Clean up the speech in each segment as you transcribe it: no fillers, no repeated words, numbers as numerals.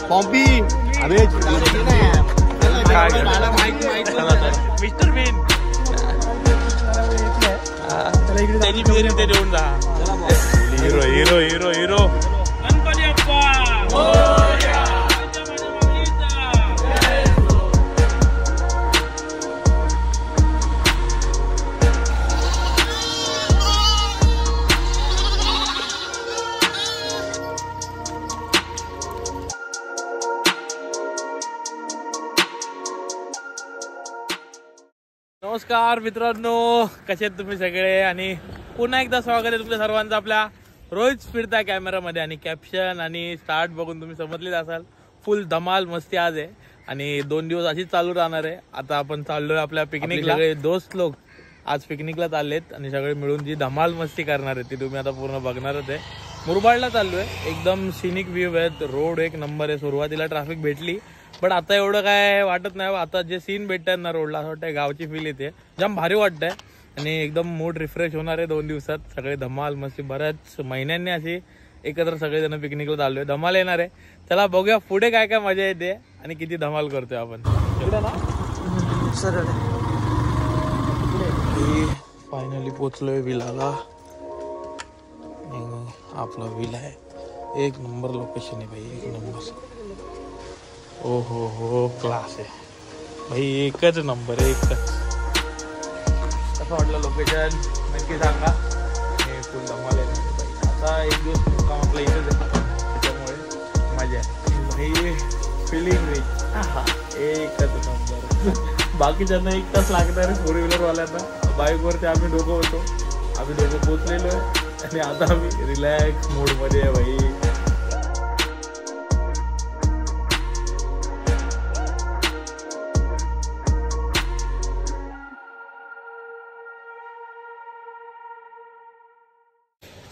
Pompey अरे mister bin त्याची फेरी ते देऊन जा. हिरो हिरो हिरो हिरो गणपती बाप्पा. नमस्कार मित्रांनो, कसे आहेत तुम्ही सगळे. आणि पुन्हा एकदा स्वागत आहे तुमच्या सर्वांचं आपल्या रोज फिरता कॅमेरामध्ये. आणि कॅप्शन आणि स्टार्ट बघून तुम्ही समजलेच असाल, फुल धमाल मस्ती आज आहे. आणि 2 दिवस अशीच चालू राहणार आहे. आता आपण चाललोय आपल्या पिकनिकला. सगळे दोस्त लोक आज पिकनिकला चाललेत आणि सगळे मिळून जी धमाल मस्ती करणार आहे ती तुम्ही आता पूर्ण बघणारच आहे. मुरबाडला चाललोय. एकदम सिनिक व्ह्यू आहेत, रोड एक नंबर आहे. सुरुवातीला ट्रॅफिक भेटली पण आता एवढं काय वाटत नाही. आता जे सीन भेटतात ना रोडला, असं वाटतंय गावची फील येते, जाम भारी वाटतंय. आणि एकदम मूड रिफ्रेश होणार आहे 2 दिवसात. सगळे धमाल मस्ती, बऱ्याच महिन्यांनी अशी एकत्र सगळेजण पिकनिकला चाललोय. धमाल येणार आहे. चला बघूया पुढे काय काय मजा येते आणि किती धमाल करतोय आपण. फायनली पोचलोय विलाला. आपला विला आहे, एक नंबर लोकेशन आहे भाई, एक नंबर. ओ हो क्लास आहे भाई, एकच नंबर आहे, एकच. कसं वाटलं लोकेशन नक्की सांगा. हे फुल धमाल आहे भाई. आता एक दिवस मुक्काम आपला इथेच आहे, त्याच्यामुळे मजा आहे भाई. फिलिंग रिच, एकच नंबर. बाकीच्यांना 1 तास लागणार आहे 4 व्हीलरवाल्यांना. बाईकवरती आम्ही दोघं होतो, आम्ही दोघं पोचलेलो आहे आणि आता आम्ही रिलॅक्स मूडमध्ये आहे भाई.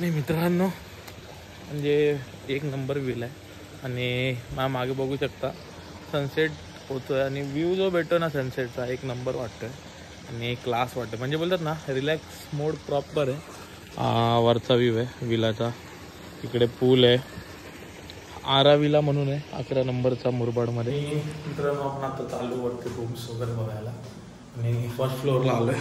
नाही मित्रांनो, म्हणजे एक नंबर व्ह्यू आहे. आणि मागे बघू शकता सनसेट होतोय आणि व्ह्यू जो भेटतो ना सनसेटचा, एक नंबर वाटतोय आणि क्लास वाटतं. म्हणजे बोलतात ना रिलॅक्स मोड प्रॉपर आहे. वरचा व्ह्यू आहे विलाचा. इकडे पूल आहे, आरा विला म्हणून आहे, 11 नंबरचा मुरबाडमध्ये. मित्रांनो आपण आता चालू वाटतं रूम्स वगैरे बघायला आणि फर्स्ट फ्लोअरला आलोय.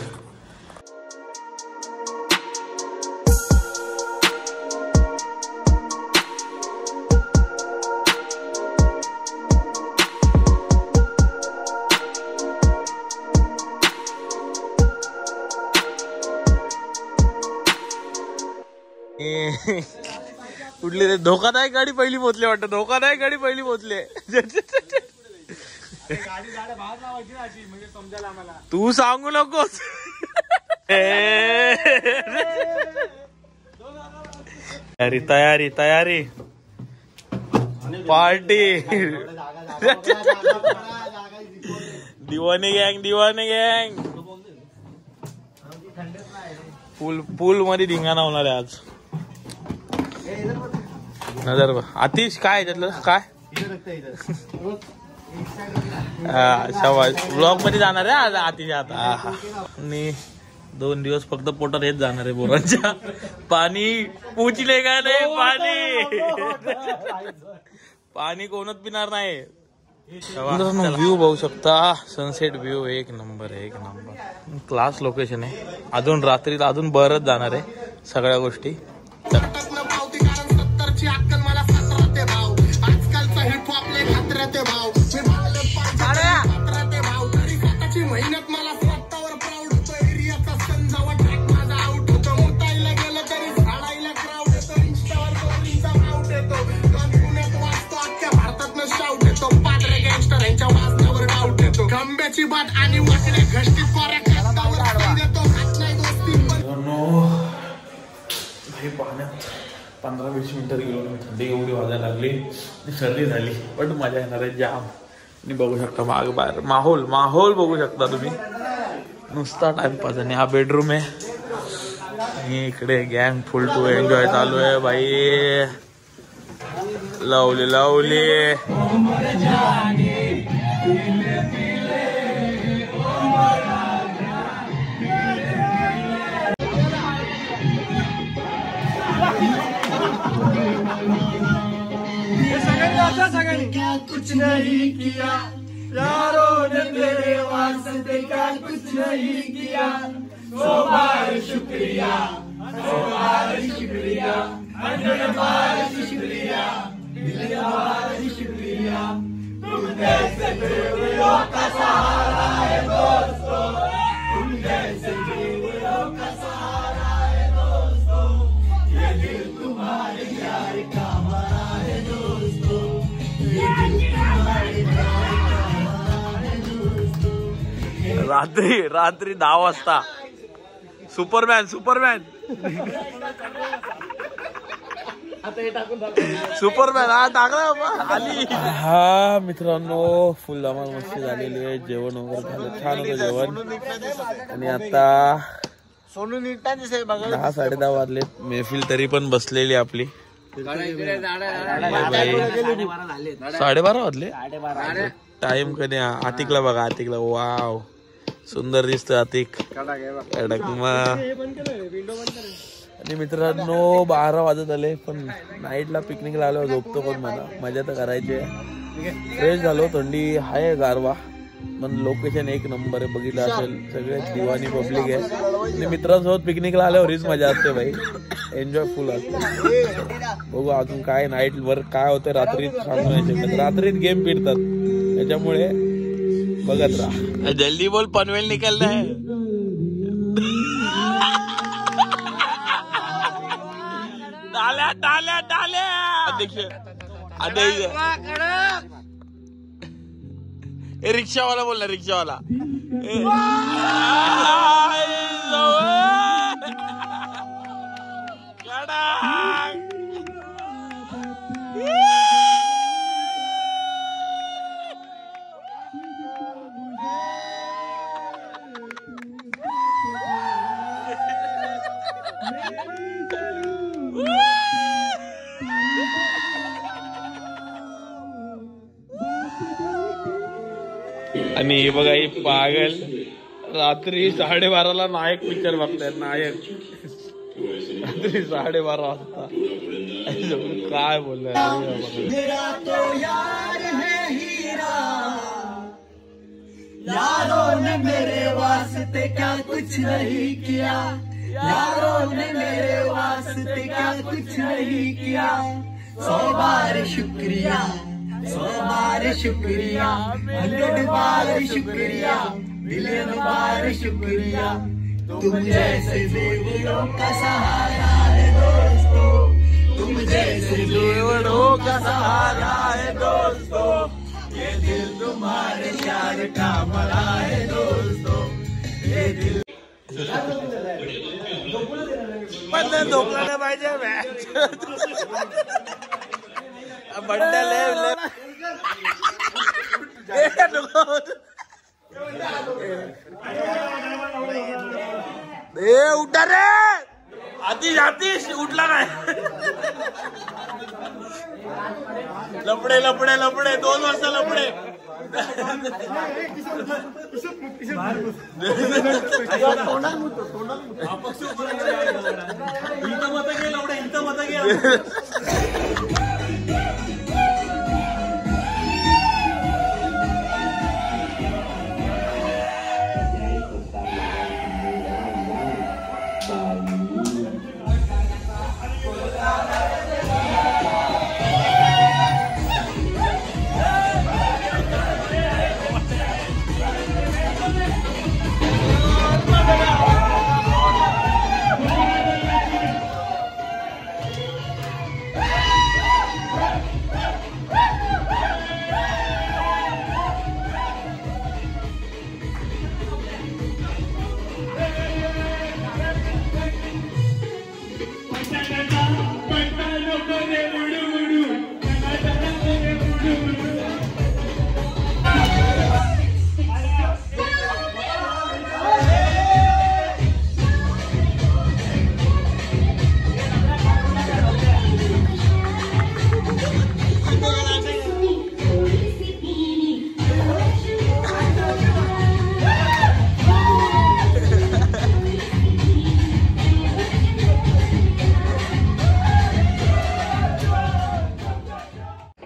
कुठली ते धोकादायक गाडी पहिली पोचले वाटतं, धोकादायक गाडी पहिली पोचले. तू सांगू नकोस. तयारी तयारी तयारी, पार्टी. दिवाने गँग, दिवाने गँग. पूल मध्ये धिंगाणा होणार आहे आज. नजर आतिश काय त्यातलं काय ब्लॉग मध्ये जाणार आहे आज आतिश आता. आणि 2 दिवस फक्त पोटात हेच जाणार आहे बोरांच्या. पाणी पोचले का नाही, पाणी कोणच पिणार नाही. व्ह्यू बघू शकता, सनसेट व्ह्यू एक नंबर आहे, एक नंबर क्लास लोकेशन आहे. अजून रात्रीत अजून बरंच जाणार आहे सगळ्या गोष्टी. पाण्यात 15-20 मिनिटं गेलो. थंडी एवढी वाजायला लागली, सर्दी झाली, पण मजा येणार आहे जाम. आणि बघू शकता माग बाहेर माहोल माहोल बघू शकता तुम्ही, नुसता टाइमपास. आणि हा बेडरूम आहे आणि इकडे गँग फुल टू एन्जॉय चालू आहे भाई. Lovely lovely. क्या कुछ नहीं किया यारों ने मेरे वास्ते क्या कुछ नहीं किया 100 बार शुक्रिया 100 बार शुक्रिया 100 बार शुक्रिया 1 बार शुक्रिया तुम जैसे बेवड़ों का सहारा है दोस्तों तुम जैसे बेवड़ों का सहारा है दोस्तों ये दिल तुम्हारे प्यार का मरा है दोस्तों ये दिल तुम्हारे प्यार का मरा है दोस्तों रात्री 10 वाजता सुपरमॅन हा टाकला आली. हा मित्रांनो फुल धमाल मस्ती झालेली आहे. जेवण वगैरे झालं छान होतं जेवण. आणि आता 10-10:30 वाजलेत. मेहफिल तरी पण बसलेली आपली. 12:30 वाजले. टाइम कधी आतिकला बघा आतिकला वाव सुंदर दिसतो आतिक कडकमा. आणि मित्रांनो 12 वाजत आले पण नाईटला पिकनिकला आलो झोपतो पण मला मजा तर करायची आहे. फ्रेश झालो थंडी आहे गारवा पण लोकेशन एक नंबर आहे. बघितलं असेल सगळे दिवाणी पब्लिक आहे. आणि मित्रांसोबत पिकनिकला आल्यावर हीच मजा असते भाई. एन्जॉय फुल असते. बघू अजून काय नाईट वर काय होतं रात्रीत सांगू नाही शकत. रात्रीत गेम फिरतात त्याच्यामुळे बघत राहा. जल्दी बोल पनवेल निकलना है. डाल्या अध्यक्ष रिक्षावाला बोल ना रिक्षावाला. आणि हे बघा ही पागल रात्री 12:30 नायक पिक्चर बघतायत. नायक रात्री 12:30 वाजता काय बोललाय. यारों ने मेरे वास्ते क्या कुछ नहीं किया यारों ने मेरे वास्ते क्या कुछ नहीं किया 100 बार शुक्रिया 100 बार शुक्रिया 100 बार शुक्रिया 1 बार शुक्रिया तुम जैसे बेवड़ों का सहारा है दोस्तों तुम जैसे बेवड़ों का सहारा है दोस्तों ये दिल तुम्हारे प्यार का मरा है दोस्तों ये दिल झोपला ना पाहिजे उठा रे आतीश उठला काय. लपडे 2 वाजता लपडे. इंत मत घे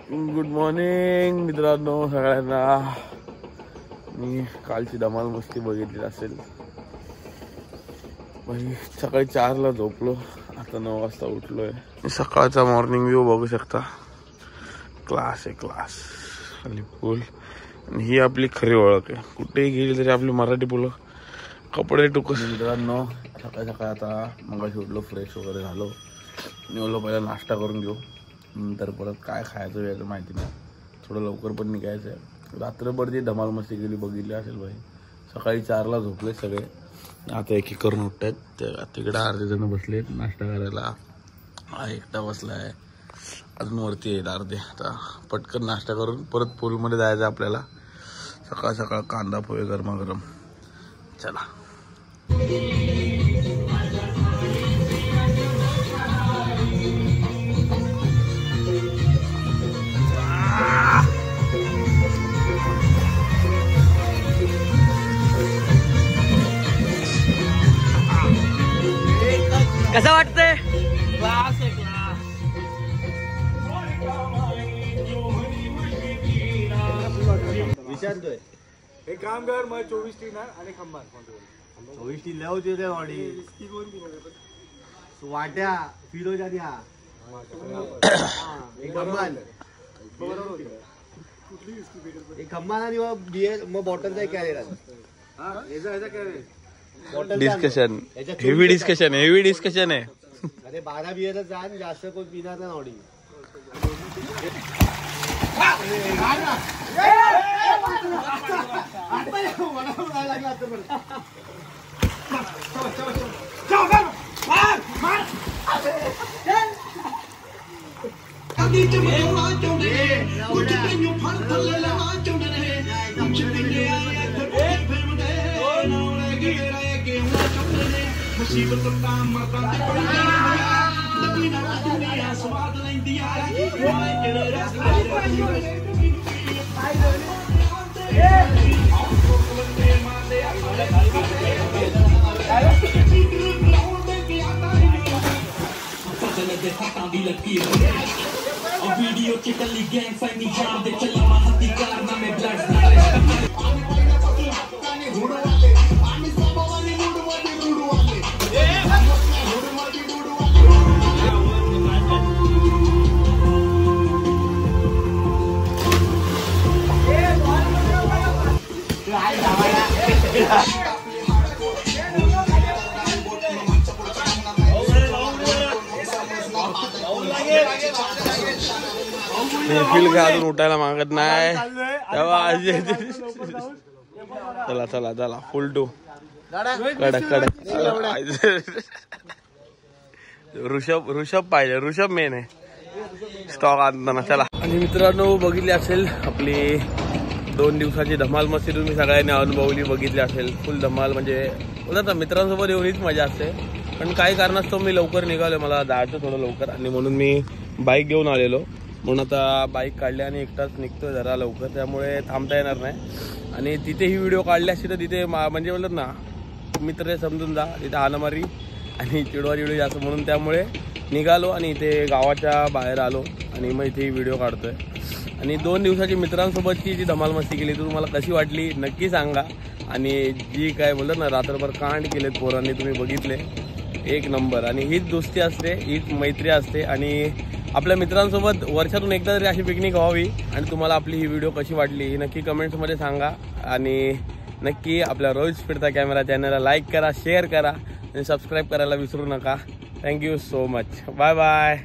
गुड मॉर्निंग मित्रांनो सगळ्यांना. मी कालची धमाल मस्ती बघितली असेल. सकाळी 4ला झोपलो, आता 9 वाजता उठलोय. सकाळचा मॉर्निंग व्ह्यू बघू शकता. क्लास आहे क्लास. खाली पूल आणि ही आपली खरी ओळख आहे. कुठेही गेली तरी आपली मराठी पुलं कपडे टुकून. मित्रांनो सकाळ सकाळ आता मगाशी उठलो, फ्रेश वगैरे झालो. निवलो पहिला नाश्ता करून घेऊ, नंतर परत काय खायचं यायचं माहिती नाही. थोडं लवकर पण निघायचं आहे. रात्रभर जी धमाल मस्ती केली बघितली असेल भाई. सकाळी 4ला झोपले सगळे, आता एक एक करून उठत आहेत. तिकडे अर्धे जण बसलेत नाश्ता करायला. हा एकटा बसला आहे, अजून वरती आहेत अर्धे. आता पटकन नाश्ता करून परत पूलमध्ये जायचं आपल्याला. सकाळ सकाळ कांदा पोहे गरमागरम. चला. कसं वाटतंय? क्लास आहे क्लास. विचारतोय एक काम कर, मग 24 टी ना आणि खंबार 24 टी लव होती त्या गाडी वाट्या फिरोजा द्या एक खंबार आणि मग बियर मग बॉटलचा एक कॅरेट डिस्कशन, हेवी डिस्कशन आहे. अरे 12 बियर जा, जास्त कोण पिणार ना नॉडी. फील काय अजून उठायला मागत नाही तेव्हा. चला चला चला फुल टू कडक कडक. ऋषभ पाहिजे, ऋषभ मेन आहे स्टॉक आणताना. चला. आणि मित्रांनो बघितली असेल आपली 2 दिवसाची धमाल मस्ती. तुम्ही सगळ्यांनी अनुभवली, बघितली असेल. फुल धमाल म्हणजे बोलतात ना मित्रांसोबत एवढीच मजा असते. पण काही कारणास्तव मी लवकर निघालो, मला जायचं थोडं लवकर आणि म्हणून मी बाईक घेऊन आलेलो. म्हणून आता बाईक काढली आणि एकटाच निघतोय जरा लवकर, त्यामुळे थांबता येणार नाही. आणि तिथे ही व्हिडिओ काढली असती तर तिथे म्हणजे बोलतात ना मित्र समजून जा, तिथे हाणामारी आणि चिडवाचिडवी असं. म्हणून त्यामुळे निघालो आणि इथे गावाच्या बाहेर आलो आणि मग इथे ही व्हिडिओ काढतोय. आणि 2 दिवसाची मित्रांसोबतची जी धमाल मस्ती केली ती तुम्हाला कशी वाटली नक्की सांगा. आणि जी काय बोलतात ना रात्रभर कांड केलेत पोरांनी तुम्ही बघितले, एक नंबर. आणि हीच दोस्ती असते, हीच मैत्री असते. आणि आपल्या मित्रांसोबत वर्षातून एकदा तरी अशी पिकनिक व्हावी. आणि तुम्हाला आपली ही व्हिडिओ कशी वाटली ही नक्की कमेंट्समध्ये सांगा. आणि नक्की आपल्या रोज फिरता कॅमेरा चॅनलला लाईक करा, शेअर करा आणि सबस्क्राईब करायला विसरू नका. Thank you so much. Bye bye.